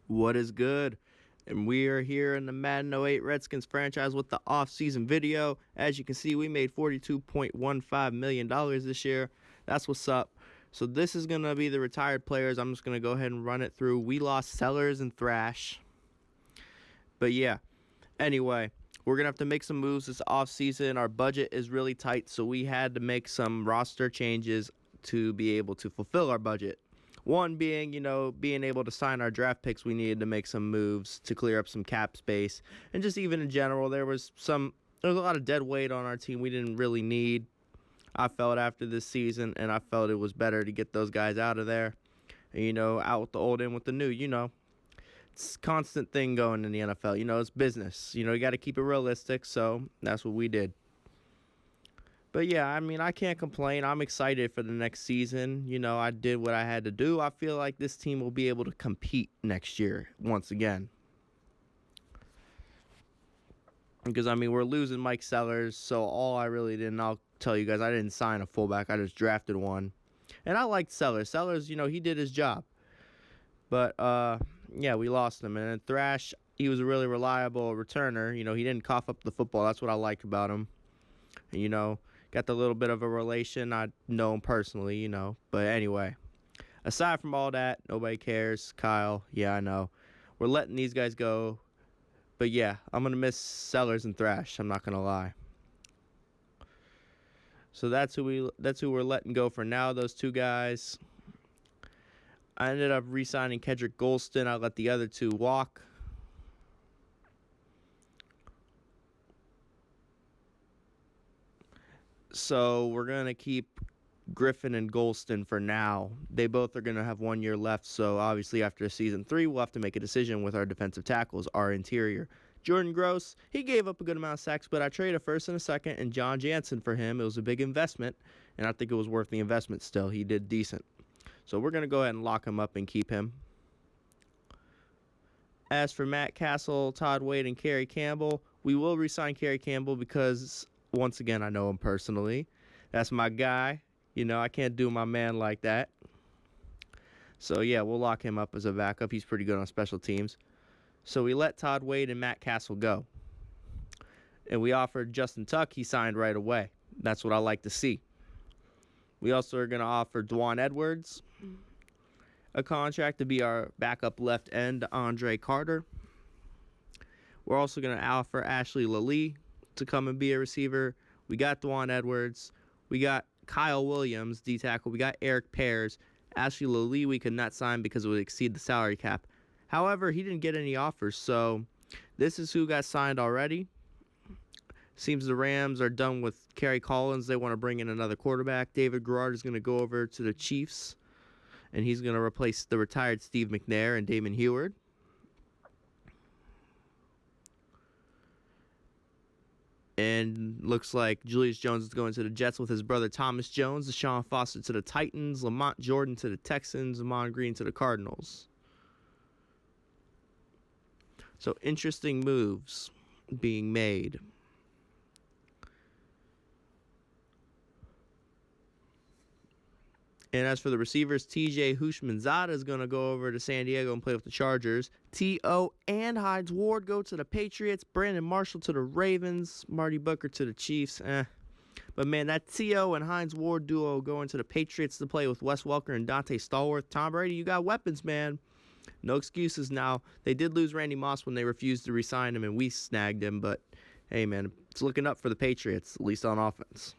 What is good? And we are here in the Madden '08 Redskins franchise with the off-season video. As you can see, we made $42.15 million this year. That's what's up. So this is going to be the retired players. I'm just going to go ahead and run it through. We lost Sellers and Thrash. But yeah, anyway, we're going to have to make some moves this off-season. Our budget is really tight, so we had to make some roster changes to be able to fulfill our budget. One being, being able to sign our draft picks, we needed to make some moves to clear up some cap space. And just even in general, there was a lot of dead weight on our team we didn't really need. I felt after this season, and I felt it was better to get those guys out of there. And, out with the old, in with the new, It's a constant thing going in the NFL. It's business. You got to keep it realistic, so that's what we did. But yeah, I can't complain. I'm excited for the next season. I did what I had to do. I feel like this team will be able to compete next year once again. Because, we're losing Mike Sellers, so all I really did, and I'll tell you guys, I didn't sign a fullback. I just drafted one. And I liked Sellers. Sellers, he did his job. But, yeah, we lost him. And then Thrash, he was a really reliable returner. He didn't cough up the football. That's what I liked about him. And, got the little bit of a relation. I know him personally, But anyway, aside from all that, nobody cares. Kyle, yeah, I know. We're letting these guys go. But yeah, I'm going to miss Sellers and Thrash. I'm not going to lie. So that's who we're letting go for now, those two guys. I ended up re-signing Kedrick Golston. I let the other two walk. So we're going to keep Griffin and Golston for now. They both are going to have 1 year left. So obviously after season 3, we'll have to make a decision with our defensive tackles, our interior. Jordan Gross, he gave up a good amount of sacks, but I traded a first and a second and John Jansen for him. It was a big investment, and I think it was worth the investment still. He did decent. So we're going to go ahead and lock him up and keep him. As for Matt Castle, Todd Wade, and Kerry Campbell, we will re-sign Kerry Campbell because, once again, I know him personally. That's my guy. I can't do my man like that. So, yeah, we'll lock him up as a backup. He's pretty good on special teams. So we let Todd Wade and Matt Castle go. And we offered Justin Tuck. He signed right away. That's what I like to see. We also are going to offer Dwan Edwards a contract to be our backup left end, Andre Carter. We're also going to offer Ashley Lally to come and be a receiver. We got Dwan Edwards. We got Kyle Williams, D-tackle. We got Eric Pears. Ashley Lally we could not sign because it would exceed the salary cap. However, he didn't get any offers, so this is who got signed already. Seems the Rams are done with Kerry Collins. They want to bring in another quarterback. David Garrard is going to go over to the Chiefs, and he's going to replace the retired Steve McNair and Damon Heward. And looks like Julius Jones is going to the Jets with his brother Thomas Jones. Deshaun Foster to the Titans. Lamont Jordan to the Texans. Amon Green to the Cardinals. So interesting moves being made. And as for the receivers, T.J. Hushmanzada is going to go over to San Diego and play with the Chargers. T.O. and Hines Ward go to the Patriots. Brandon Marshall to the Ravens. Marty Booker to the Chiefs. But, man, that T.O. and Hines Ward duo going to the Patriots to play with Wes Welker and Dante Stallworth. Tom Brady, you got weapons, man. No excuses now. They did lose Randy Moss when they refused to re-sign him, and we snagged him. But, hey, man, it's looking up for the Patriots, at least on offense.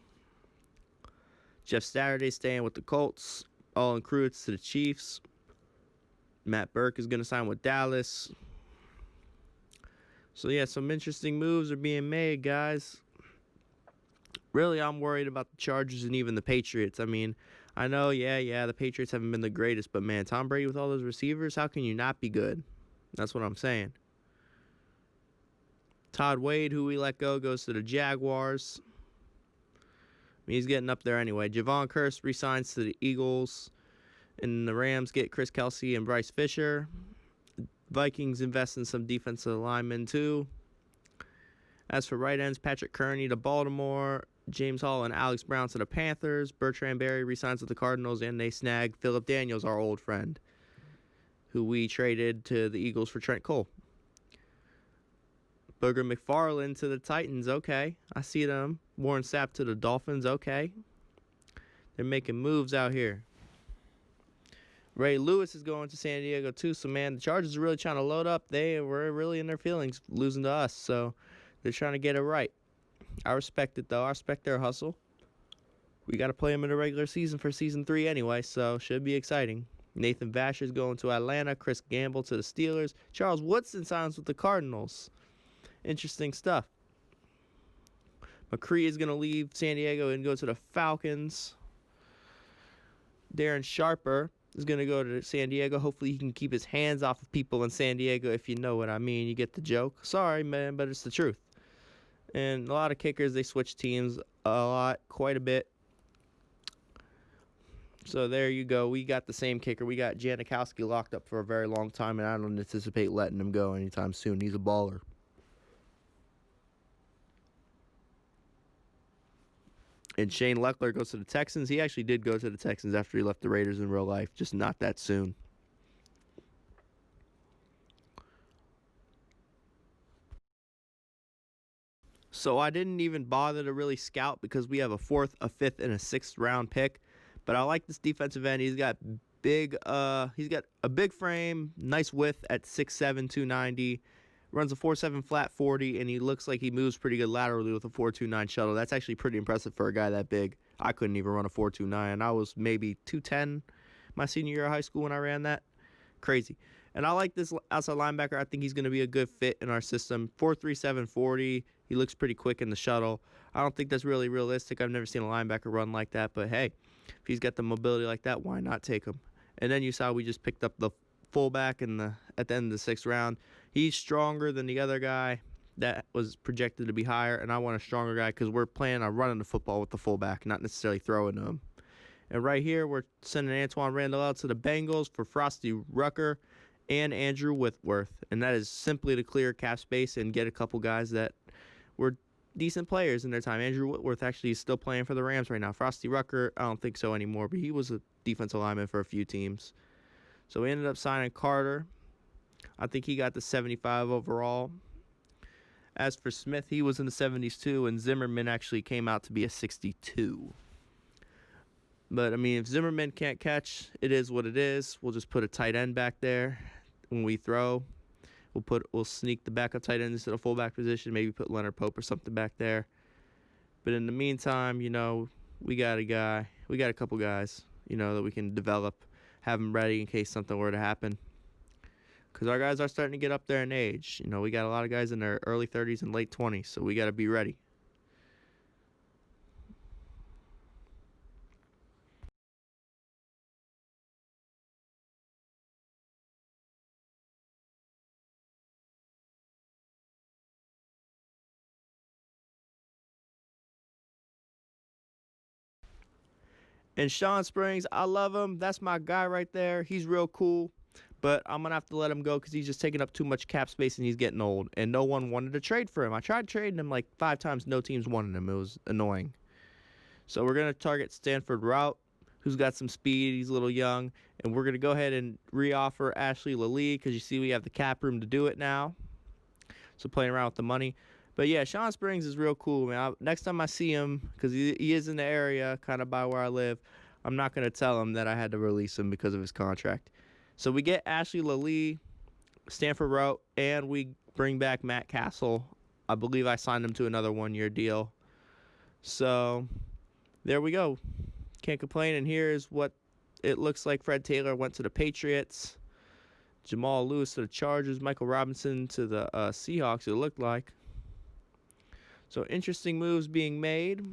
Jeff Saturday staying with the Colts. All Cruz to the Chiefs. Matt Burke is going to sign with Dallas. So, yeah, some interesting moves are being made, guys. Really, I'm worried about the Chargers and even the Patriots. I know, the Patriots haven't been the greatest, but, man, Tom Brady with all those receivers, how can you not be good? That's what I'm saying. Todd Wade, who we let go, goes to the Jaguars. He's getting up there anyway. Javon Curse resigns to the Eagles. And the Rams get Chris Kelsey and Bryce Fisher. Vikings invest in some defensive linemen too. As for right ends, Patrick Kearney to Baltimore. James Hall and Alex Brown to the Panthers. Bertrand Berry resigns with the Cardinals. And they snag Philip Daniels, our old friend, who we traded to the Eagles for Trent Cole. Booger McFarland to the Titans, okay. I see them. Warren Sapp to the Dolphins, okay. They're making moves out here. Ray Lewis is going to San Diego too, so man, the Chargers are really trying to load up. They were really in their feelings losing to us, so they're trying to get it right. I respect it, though. I respect their hustle. We got to play them in the regular season for Season 3 anyway, so should be exciting. Nathan Vasher's going to Atlanta. Chris Gamble to the Steelers. Charles Woodson signs with the Cardinals. Interesting stuff. McCree is going to leave San Diego and go to the Falcons. Darren Sharper is going to go to San Diego. Hopefully he can keep his hands off of people in San Diego, if you know what I mean. You get the joke. Sorry, man, but it's the truth. And a lot of kickers, they switch teams a lot, quite a bit. So there you go. We got the same kicker. We got Janikowski locked up for a very long time, and I don't anticipate letting him go anytime soon. He's a baller. And Shane Leckler goes to the Texans. He actually did go to the Texans after he left the Raiders in real life, just not that soon. So I didn't even bother to really scout because we have a 4th, a 5th, and a 6th round pick. But I like this defensive end. He's got a big frame, nice width at 6'7", 290. Runs a 4.7 flat 40, and he looks like he moves pretty good laterally with a 4.29 shuttle. That's actually pretty impressive for a guy that big. I couldn't even run a 4.29. I was maybe 210 my senior year of high school when I ran that. Crazy. And I like this outside linebacker. I think he's going to be a good fit in our system. 4.37 40. He looks pretty quick in the shuttle. I don't think that's really realistic. I've never seen a linebacker run like that, but hey, if he's got the mobility like that, why not take him? And then you saw we just picked up the fullback at the end of the 6th round. He's stronger than the other guy that was projected to be higher, and I want a stronger guy because we're planning on running the football with the fullback, not necessarily throwing to him. And right here, we're sending Antoine Randall out to the Bengals for Frosty Rucker and Andrew Whitworth, and that is simply to clear cap space and get a couple guys that were decent players in their time. Andrew Whitworth actually is still playing for the Rams right now. Frosty Rucker, I don't think so anymore, but he was a defensive lineman for a few teams. So we ended up signing Carter. I think he got the 75 overall. As for Smith, he was in the 70s too, and Zimmerman actually came out to be a 62. But, I mean, if Zimmerman can't catch, it is what it is. We'll just put a tight end back there when we throw. We'll sneak the backup tight end into the fullback position, maybe put Leonard Pope or something back there. But in the meantime, you know, we got a couple guys, you know, that we can develop, have them ready in case something were to happen. Because our guys are starting to get up there in age. You know, we got a lot of guys in their early 30s and late 20s, so we got to be ready. And Sean Springs, I love him. That's my guy right there. He's real cool. But I'm going to have to let him go because he's just taking up too much cap space and he's getting old. And no one wanted to trade for him. I tried trading him like 5 times. No teams wanted him. It was annoying. So we're going to target Stanford Route, who's got some speed. He's a little young. And we're going to go ahead and reoffer Ashley Lalee because you see we have the cap room to do it now. So playing around with the money. But yeah, Sean Springs is real cool, man. Next time I see him, because he is in the area, kind of by where I live, I'm not going to tell him that I had to release him because of his contract. So we get Ashley Lalee, Stanford Route, and we bring back Matt Castle. I believe I signed him to another 1-year deal. So there we go. Can't complain. And here's what it looks like. Fred Taylor went to the Patriots. Jamal Lewis to the Chargers. Michael Robinson to the Seahawks, it looked like. So interesting moves being made.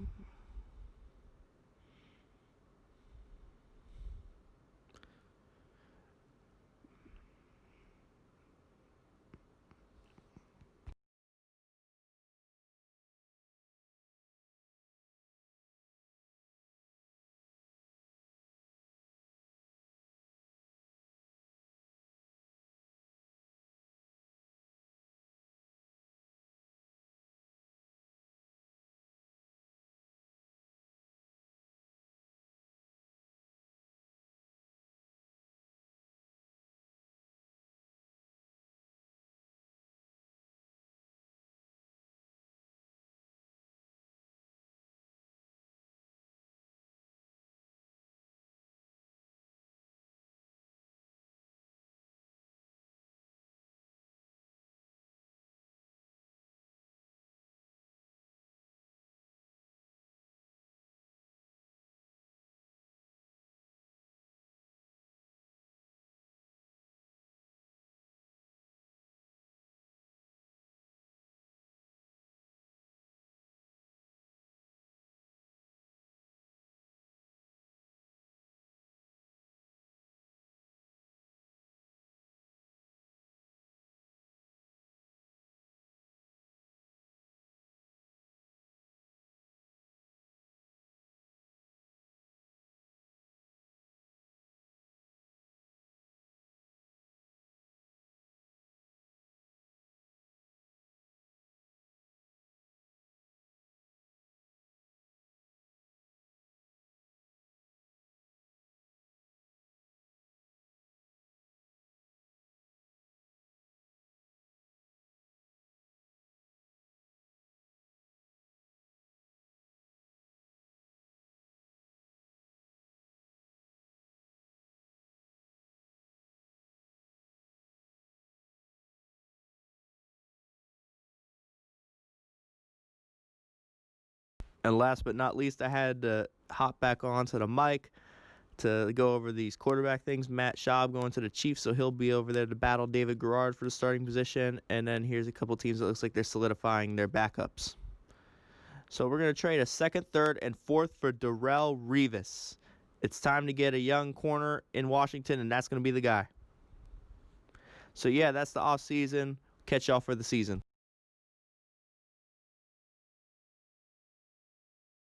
And last but not least, I had to hop back onto the mic to go over these quarterback things. Matt Schaub going to the Chiefs, so he'll be over there to battle David Garrard for the starting position. And then here's a couple teams that looks like they're solidifying their backups. So we're going to trade a second, third, and fourth for Darrelle Revis. It's time to get a young corner in Washington, and that's going to be the guy. So, yeah, that's the offseason. Catch y'all for the season.